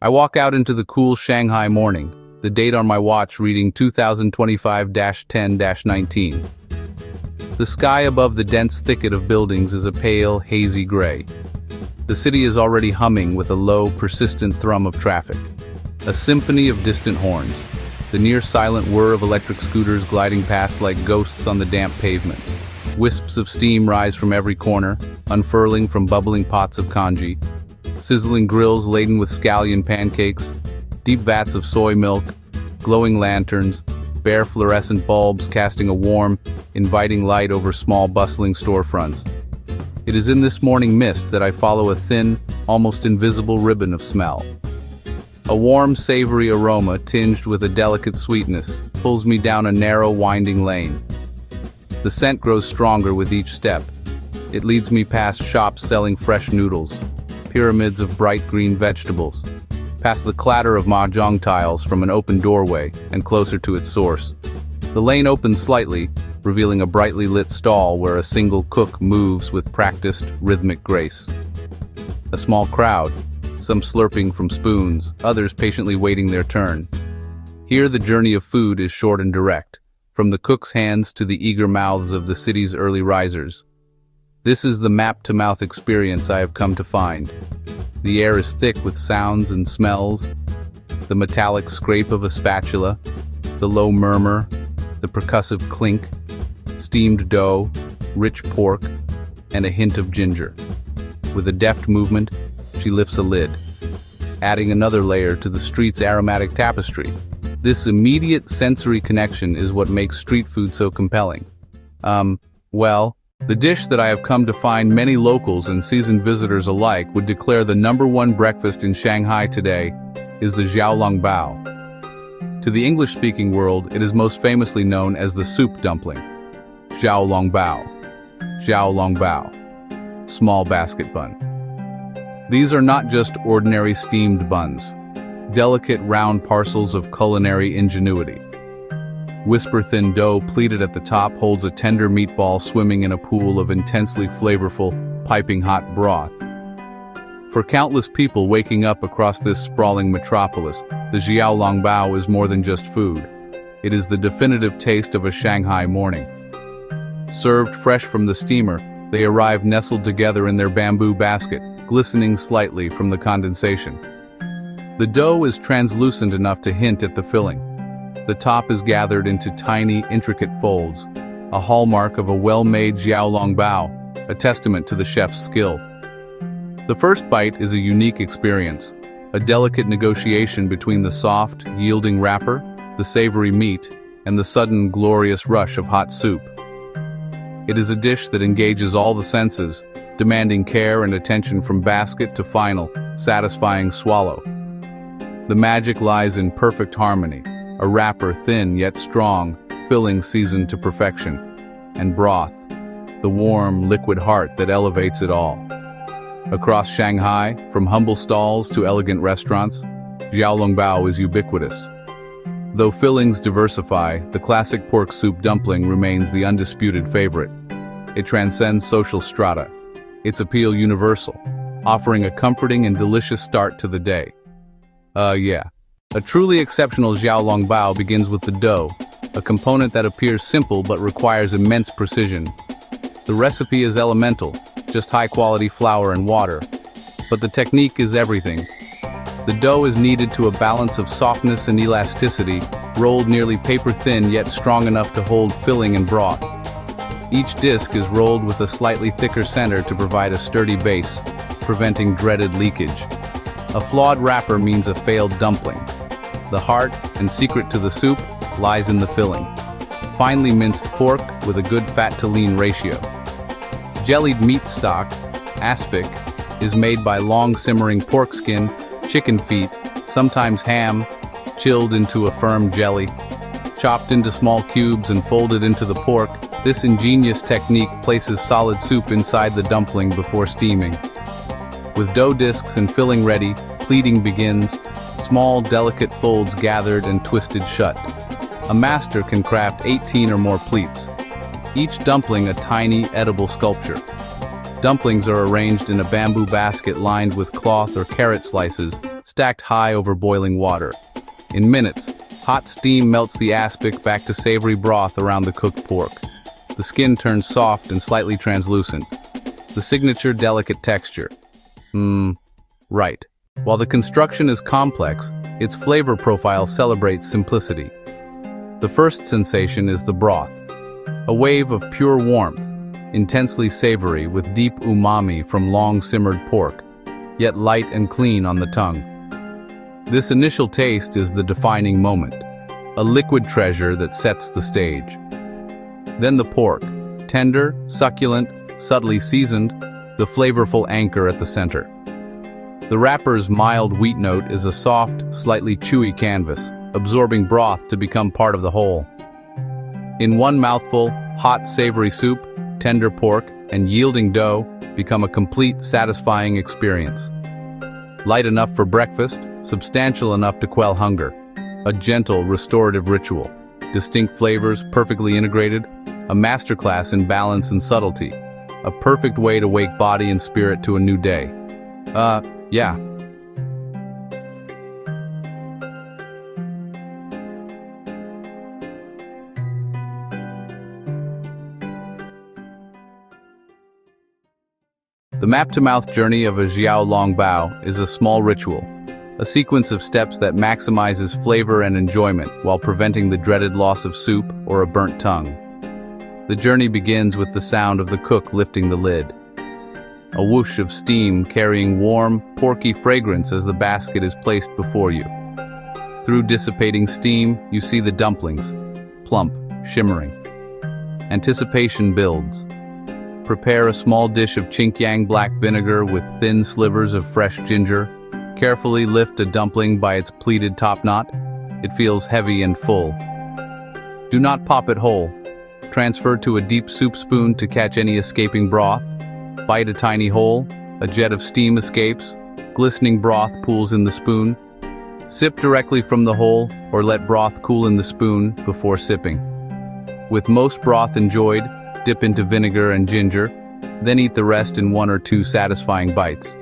I walk out into the cool Shanghai morning, the date on my watch reading 2025-10-19. The sky above the dense thicket of buildings is a pale, hazy gray. The city is already humming with a low, persistent thrum of traffic. A symphony of distant horns, the near-silent whir of electric scooters gliding past like ghosts on the damp pavement. Wisps of steam rise from every corner, unfurling from bubbling pots of congee. Sizzling grills laden with scallion pancakes, deep vats of soy milk, glowing lanterns, bare fluorescent bulbs casting a warm, inviting light over small bustling storefronts. It is in this morning mist that I follow a thin, almost invisible ribbon of smell. A warm, savory aroma tinged with a delicate sweetness pulls me down a narrow, winding lane. The scent grows stronger with each step. It leads me past shops selling fresh noodles, pyramids of bright green vegetables, past the clatter of mahjong tiles from an open doorway and closer to its source. The lane opens slightly, revealing a brightly lit stall where a single cook moves with practiced, rhythmic grace. A small crowd, some slurping from spoons, others patiently waiting their turn. Here the journey of food is short and direct, from the cook's hands to the eager mouths of the city's early risers. This is the map-to-mouth experience I have come to find. The air is thick with sounds and smells, the metallic scrape of a spatula, the low murmur, the percussive clink, steamed dough, rich pork, and a hint of ginger. With a deft movement, she lifts a lid, adding another layer to the street's aromatic tapestry. This immediate sensory connection is what makes street food so compelling. The dish that I have come to find many locals and seasoned visitors alike would declare the #1 breakfast in Shanghai today is the xiaolongbao. To the English-speaking world, it is most famously known as the soup dumpling. Xiaolongbao. Xiaolongbao. Small basket bun. These are not just ordinary steamed buns, delicate round parcels of culinary ingenuity. Whisper-thin dough pleated at the top holds a tender meatball swimming in a pool of intensely flavorful, piping hot broth. For countless people waking up across this sprawling metropolis, the xiaolongbao is more than just food. It is the definitive taste of a Shanghai morning. Served fresh from the steamer, they arrive nestled together in their bamboo basket, glistening slightly from the condensation. The dough is translucent enough to hint at the filling. The top is gathered into tiny, intricate folds, a hallmark of a well-made xiaolongbao, a testament to the chef's skill. The first bite is a unique experience, a delicate negotiation between the soft, yielding wrapper, the savory meat, and the sudden, glorious rush of hot soup. It is a dish that engages all the senses, demanding care and attention from basket to final, satisfying swallow. The magic lies in perfect harmony. A wrapper thin yet strong, filling seasoned to perfection, and broth, the warm, liquid heart that elevates it all. Across Shanghai, from humble stalls to elegant restaurants, xiaolongbao is ubiquitous. Though fillings diversify, the classic pork soup dumpling remains the undisputed favorite. It transcends social strata, its appeal universal, offering a comforting and delicious start to the day. A truly exceptional xiaolongbao begins with the dough, a component that appears simple but requires immense precision. The recipe is elemental, just high-quality flour and water, but the technique is everything. The dough is kneaded to a balance of softness and elasticity, rolled nearly paper-thin yet strong enough to hold filling and broth. Each disc is rolled with a slightly thicker center to provide a sturdy base, preventing dreaded leakage. A flawed wrapper means a failed dumpling. The heart and secret to the soup lies in the filling. Finely minced pork with a good fat-to-lean ratio. Jellied meat stock, aspic, is made by long simmering pork skin, chicken feet, sometimes ham, chilled into a firm jelly. Chopped into small cubes and folded into the pork, this ingenious technique places solid soup inside the dumpling before steaming. With dough discs and filling ready, pleating begins, small, delicate folds gathered and twisted shut. A master can craft 18 or more pleats, each dumpling a tiny, edible sculpture. Dumplings are arranged in a bamboo basket lined with cloth or carrot slices, stacked high over boiling water. In minutes, hot steam melts the aspic back to savory broth around the cooked pork. The skin turns soft and slightly translucent. The signature delicate texture. Right. While the construction is complex, its flavor profile celebrates simplicity. The first sensation is the broth. A wave of pure warmth, intensely savory with deep umami from long-simmered pork, yet light and clean on the tongue. This initial taste is the defining moment, a liquid treasure that sets the stage. Then the pork, tender, succulent, subtly seasoned, the flavorful anchor at the center. The wrapper's mild wheat note is a soft, slightly chewy canvas, absorbing broth to become part of the whole. In one mouthful, hot, savory soup, tender pork, and yielding dough become a complete, satisfying experience. Light enough for breakfast, substantial enough to quell hunger. A gentle, restorative ritual. Distinct flavors, perfectly integrated. A masterclass in balance and subtlety. A perfect way to wake body and spirit to a new day. Yeah. The map-to-mouth journey of a xiaolongbao is a small ritual, a sequence of steps that maximizes flavor and enjoyment while preventing the dreaded loss of soup or a burnt tongue. The journey begins with the sound of the cook lifting the lid. A whoosh of steam carrying warm, porky fragrance as the basket is placed before you. Through dissipating steam, you see the dumplings, plump, shimmering. Anticipation builds. Prepare a small dish of Qingqiang black vinegar with thin slivers of fresh ginger. Carefully lift a dumpling by its pleated top knot. It feels heavy and full. Do not pop it whole. Transfer to a deep soup spoon to catch any escaping broth. Bite a tiny hole, a jet of steam escapes, glistening broth pools in the spoon. Sip directly from the hole or let broth cool in the spoon before sipping. With most broth enjoyed, dip into vinegar and ginger, then eat the rest in 1 or 2 satisfying bites.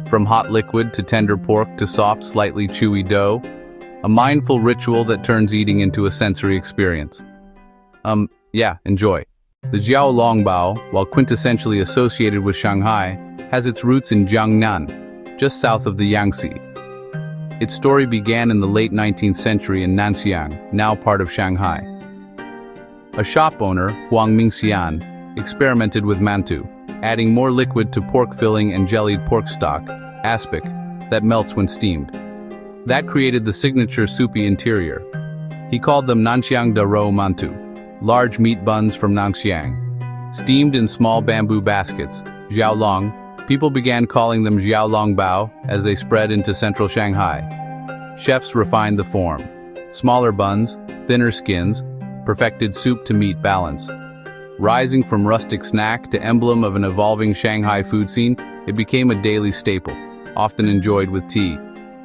From hot liquid to tender pork to soft, slightly chewy dough, a mindful ritual that turns eating into a sensory experience. Enjoy. The xiaolongbao, while quintessentially associated with Shanghai, has its roots in Jiangnan, just south of the Yangtze. Its story began in the late 19th century in Nanxiang, now part of Shanghai. A shop owner, Huang Mingxian, experimented with mantu, adding more liquid to pork filling and jellied pork stock, aspic, that melts when steamed. That created the signature soupy interior. He called them Nanxiang da rou mantu, large meat buns from Nanxiang. Steamed in small bamboo baskets, xiaolong, people began calling them xiaolongbao as they spread into central Shanghai. Chefs refined the form. Smaller buns, thinner skins, perfected soup-to-meat balance. Rising from rustic snack to emblem of an evolving Shanghai food scene, it became a daily staple, often enjoyed with tea.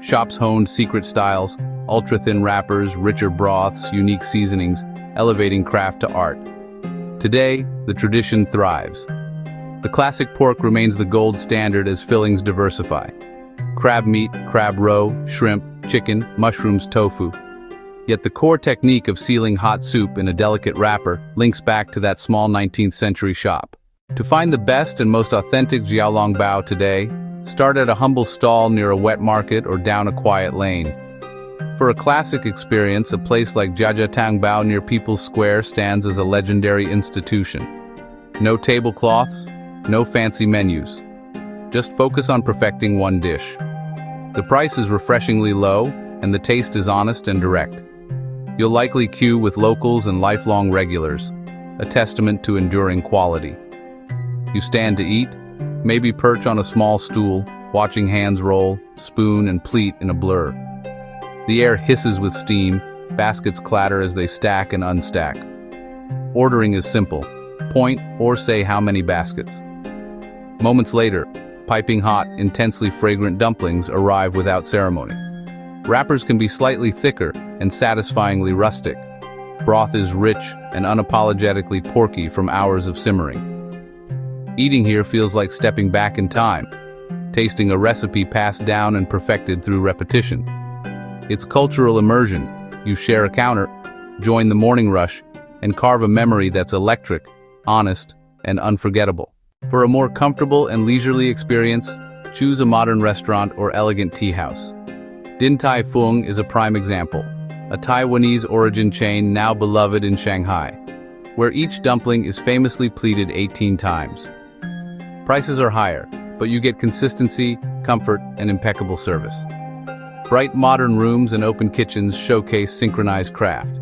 Shops honed secret styles, ultra-thin wrappers, richer broths, unique seasonings, elevating craft to art. Today, the tradition thrives. The classic pork remains the gold standard as fillings diversify. Crab meat, crab roe, shrimp, chicken, mushrooms, tofu. Yet the core technique of sealing hot soup in a delicate wrapper links back to that small 19th century shop. To find the best and most authentic xiaolongbao today, start at a humble stall near a wet market or down a quiet lane. For a classic experience, a place like Jiajiatangbao near People's Square stands as a legendary institution. No tablecloths, no fancy menus. Just focus on perfecting one dish. The price is refreshingly low, and the taste is honest and direct. You'll likely queue with locals and lifelong regulars, a testament to enduring quality. You stand to eat, maybe perch on a small stool, watching hands roll, spoon and pleat in a blur. The air hisses with steam, baskets clatter as they stack and unstack. Ordering is simple. Point or say how many baskets. Moments later, piping hot, intensely fragrant dumplings arrive without ceremony. Wrappers can be slightly thicker and satisfyingly rustic. Broth is rich and unapologetically porky from hours of simmering. Eating here feels like stepping back in time. tasting a recipe passed down and perfected through repetition. It's cultural immersion. You share a counter, join the morning rush, and carve a memory that's electric, honest, and unforgettable. For a more comfortable and leisurely experience, choose a modern restaurant or elegant tea house. Din Tai Fung is a prime example, a Taiwanese origin chain now beloved in Shanghai, where each dumpling is famously pleated 18 times. Prices are higher, but you get consistency, comfort, and impeccable service. Bright modern rooms and open kitchens showcase synchronized craft.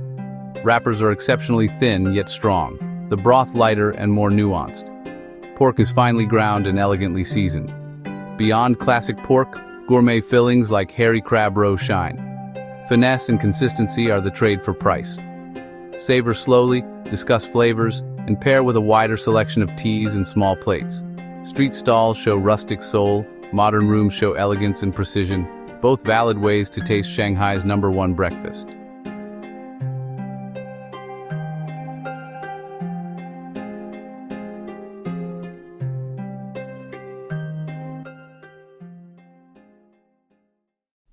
Wrappers are exceptionally thin yet strong, the broth lighter and more nuanced. Pork is finely ground and elegantly seasoned. Beyond classic pork, gourmet fillings like hairy crab roe shine. Finesse and consistency are the trade for price. Savor slowly, discuss flavors, and pair with a wider selection of teas and small plates. Street stalls show rustic soul, modern rooms show elegance and precision, both valid ways to taste Shanghai's #1 breakfast.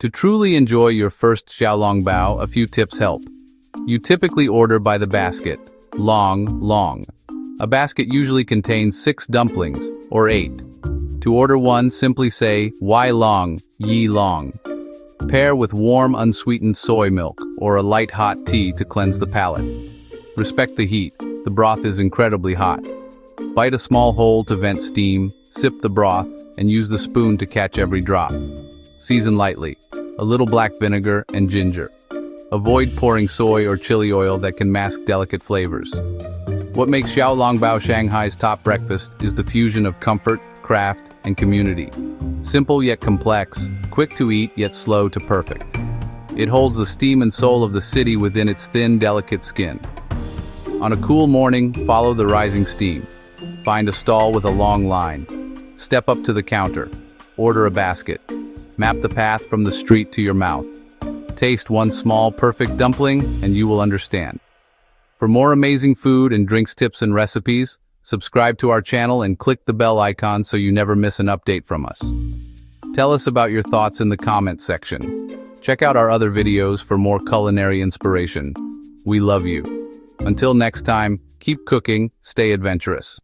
To truly enjoy your first xiaolongbao, a few tips help. You typically order by the basket, long. A basket usually contains 6 dumplings, or 8. To order one, simply say, Wai long, yi long. Pair with warm unsweetened soy milk, or a light hot tea to cleanse the palate. Respect the heat, the broth is incredibly hot. Bite a small hole to vent steam, sip the broth, and use the spoon to catch every drop. Season lightly, a little black vinegar and ginger. Avoid pouring soy or chili oil that can mask delicate flavors. What makes Xiaolongbao Shanghai's top breakfast is the fusion of comfort, craft, and community. Simple yet complex, quick to eat yet slow to perfect. It holds the steam and soul of the city within its thin, delicate skin. On a cool morning, follow the rising steam. Find a stall with a long line. Step up to the counter. Order a basket. Map the path from the street to your mouth. Taste one small, perfect dumpling, and you will understand. For more amazing food and drinks tips and recipes, subscribe to our channel and click the bell icon so you never miss an update from us. Tell us about your thoughts in the comments section. Check out our other videos for more culinary inspiration. We love you. Until next time, keep cooking, stay adventurous.